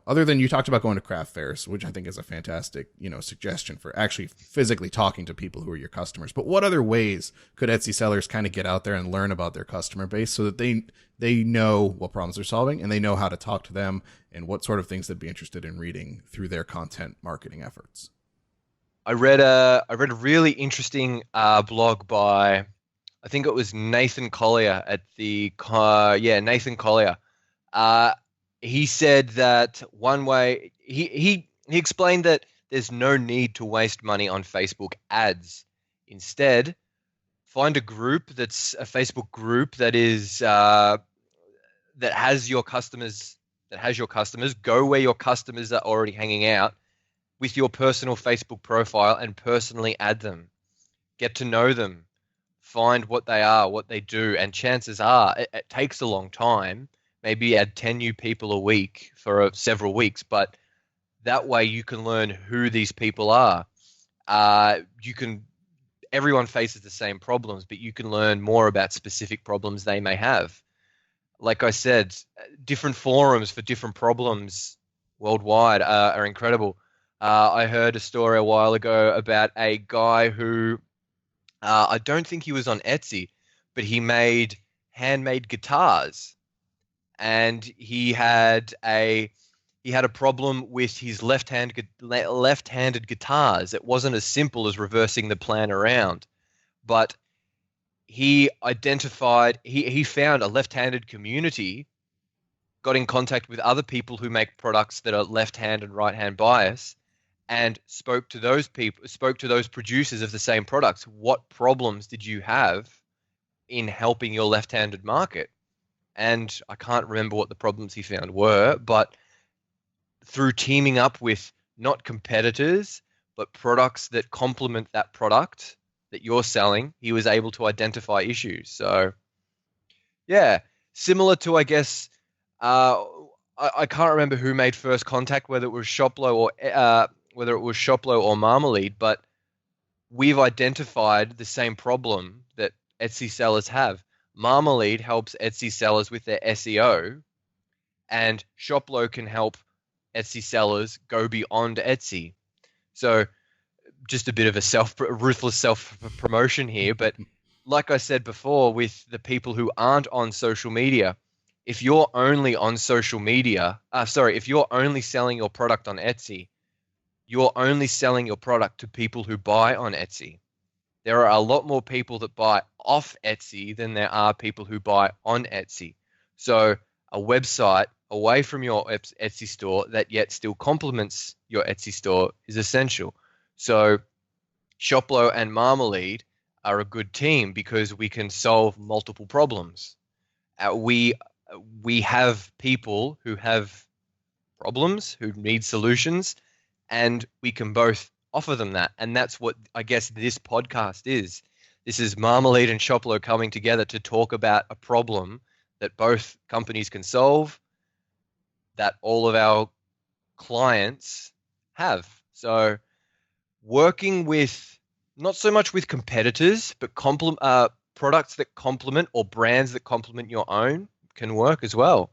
other than you talked about going to craft fairs, which I think is a fantastic, suggestion for actually physically talking to people who are your customers. But what other ways could Etsy sellers kind of get out there and learn about their customer base so that they know what problems they're solving and they know how to talk to them and what sort of things they'd be interested in reading through their content marketing efforts? I read a really interesting blog by, I think it was Nathan Collier at the Nathan Collier. He said that one way he explained that there's no need to waste money on Facebook ads. Instead, find a group that's a Facebook group that is that has your customers. Go where your customers are already hanging out with your personal Facebook profile and personally add them. Get to know them. Find what they are, what they do, and chances are it takes a long time. Maybe add 10 new people a week for several weeks, but that way you can learn who these people are. Everyone faces the same problems, but you can learn more about specific problems they may have. Like I said, different forums for different problems worldwide are incredible. I heard a story a while ago about a guy who, I don't think he was on Etsy, but he made handmade guitars. And he had a problem with his left-handed guitars. It wasn't as simple as reversing the plan around, but he found a left-handed community, got in contact with other people who make products that are left-hand and right-hand bias, and spoke to those producers of the same products. What problems did you have in helping your left-handed market? And I can't remember what the problems he found were, but through teaming up with not competitors, but products that complement that product that you're selling, he was able to identify issues. So, yeah, similar to, I guess, I can't remember who made first contact, whether it was Shoplo or Marmalead, but we've identified the same problem that Etsy sellers have. Marmalead helps Etsy sellers with their SEO, and Shoplo can help Etsy sellers go beyond Etsy. So just a bit of a ruthless self-promotion here, but like I said before, with the people who aren't on social media, if you're only on social media, if you're only selling your product on Etsy, you're only selling your product to people who buy on Etsy. There are a lot more people that buy off Etsy than there are people who buy on Etsy. So a website away from your Etsy store that yet still complements your Etsy store is essential. So Shoplo and Marmalead are a good team because we can solve multiple problems. We have people who have problems, who need solutions, and we can both offer them that. And that's what I guess this podcast is. This is Marmalead and Shoplo coming together to talk about a problem that both companies can solve, that all of our clients have. So working with, not so much with competitors, but products that complement or brands that complement your own can work as well.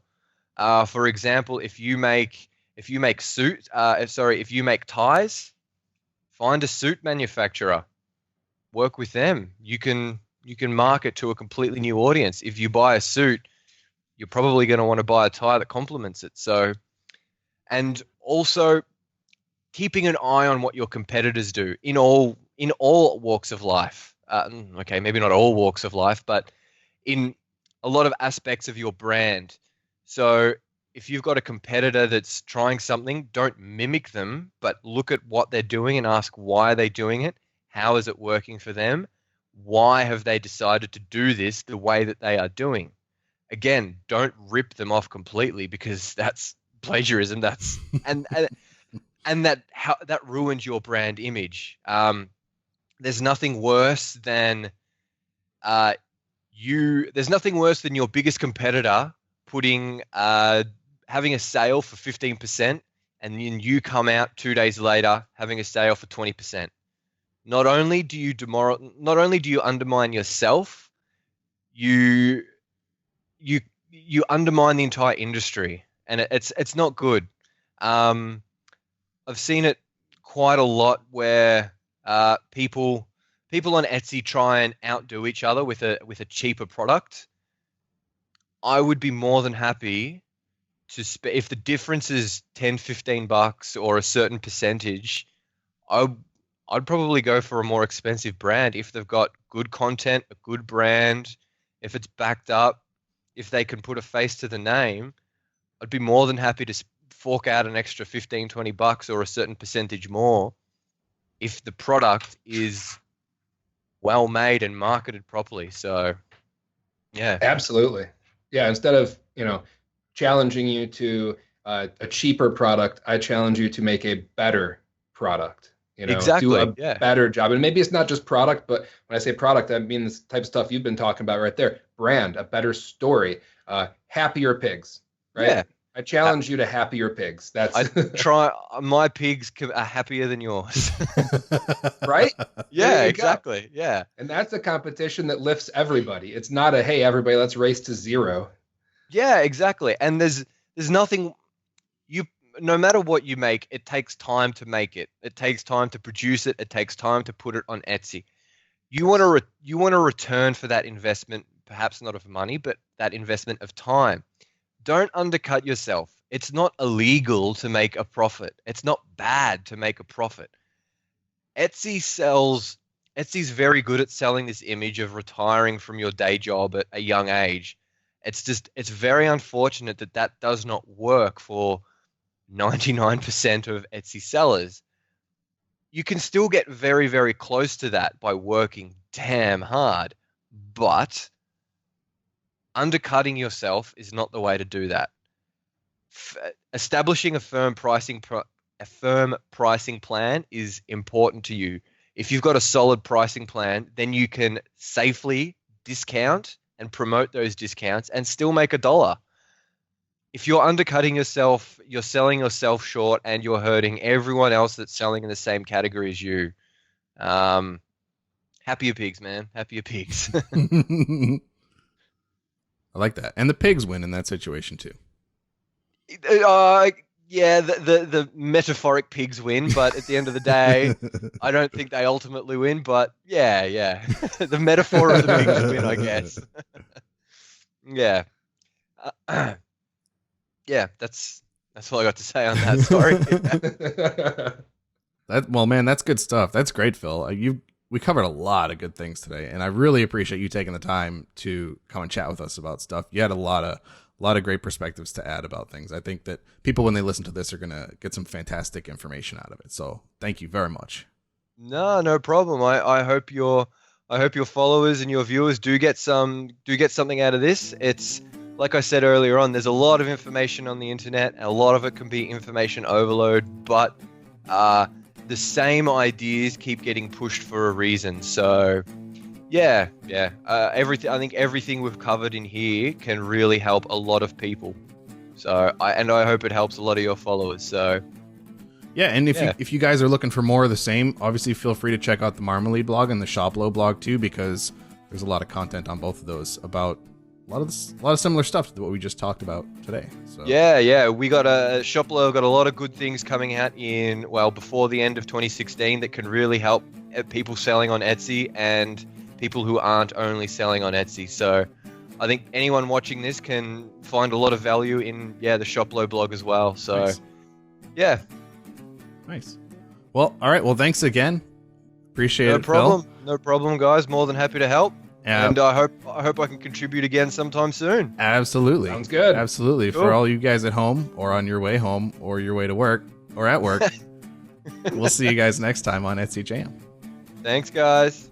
For example, if you make ties, find a suit manufacturer, work with them. You can market to a completely new audience. If you buy a suit, you're probably going to want to buy a tie that complements it. So, and also keeping an eye on what your competitors do in all walks of life. Okay, maybe not all walks of life, but in a lot of aspects of your brand. So if you've got a competitor that's trying something, don't mimic them, but look at what they're doing and ask why they're doing it. How is it working for them? Why have they decided to do this the way that they are doing? Again, don't rip them off completely because that's plagiarism. And that ruins your brand image. There's nothing worse than your biggest competitor having a sale for 15%, and then you come out 2 days later having a sale for 20%. Not only do you undermine yourself, you undermine the entire industry, and it's not good. I've seen it quite a lot where people on Etsy try and outdo each other with a cheaper product. I would be more than happy to if the difference is 10, $15 or a certain percentage, I'd probably go for a more expensive brand if they've got good content, a good brand, if it's backed up, if they can put a face to the name. I'd be more than happy to fork out an extra 15, $20 or a certain percentage more if the product is well made and marketed properly. So, yeah. Absolutely. Yeah. Instead of, challenging you to a cheaper product, I challenge you to make a better product. Do a better job. And maybe it's not just product, but when I say product, I mean this type of stuff you've been talking about right there. Brand, a better story, happier pigs, right? Yeah. I challenge you to happier pigs. That's I try. My pigs are happier than yours. Right? Yeah, exactly. Go. Yeah. And that's a competition that lifts everybody. It's not a, hey, everybody, let's race to zero. Yeah, exactly. And there's nothing no matter what you make, it takes time to make it. It takes time to produce it. It takes time to put it on Etsy. You want to return for that investment, perhaps not of money, but that investment of time. Don't undercut yourself. It's not illegal to make a profit. It's not bad to make a profit. Etsy's very good at selling this image of retiring from your day job at a young age. It's very unfortunate that does not work for 99% of Etsy sellers. You can still get very, very close to that by working damn hard, but undercutting yourself is not the way to do that. Establishing a firm pricing plan is important to you. If you've got a solid pricing plan, then you can safely discount and promote those discounts and still make $1. If you're undercutting yourself, you're selling yourself short and you're hurting everyone else that's selling in the same category as you. Happier pigs, man. Happier pigs. I like that. And the pigs win in that situation too. Yeah, the metaphoric pigs win, but at the end of the day, I don't think they ultimately win. But yeah. The metaphor of the pigs win, I guess. Yeah. Yeah, that's all I got to say on that story. Well, man, that's good stuff. That's great, Phil. We covered a lot of good things today, and I really appreciate you taking the time to come and chat with us about stuff. You had a lot of great perspectives to add about things. I think that people, when they listen to this, are gonna get some fantastic information out of it. So, thank you very much. No problem. I hope your followers and your viewers do get something out of this. It's like I said earlier on, there's a lot of information on the internet, and a lot of it can be information overload, but the same ideas keep getting pushed for a reason. So, yeah. I think everything we've covered in here can really help a lot of people. So, I hope it helps a lot of your followers. So, yeah, and if you guys are looking for more of the same, obviously feel free to check out the Marmalead blog and the Shoplo blog too, because there's a lot of content on both of those about a lot of similar stuff to what we just talked about today. So. Yeah. We got Shoplo got a lot of good things coming out before the end of 2016 that can really help people selling on Etsy and people who aren't only selling on Etsy. So I think anyone watching this can find a lot of value in the Shoplo blog as well. So nice. Yeah. Nice. Well, all right. Well, thanks again. Appreciate it, Phil. No problem, guys. More than happy to help. And I hope I can contribute again sometime soon. Absolutely. Sounds good. Absolutely. Cool. For all you guys at home or on your way home or your way to work or at work, we'll see you guys next time on Etsy Jam. Thanks, guys.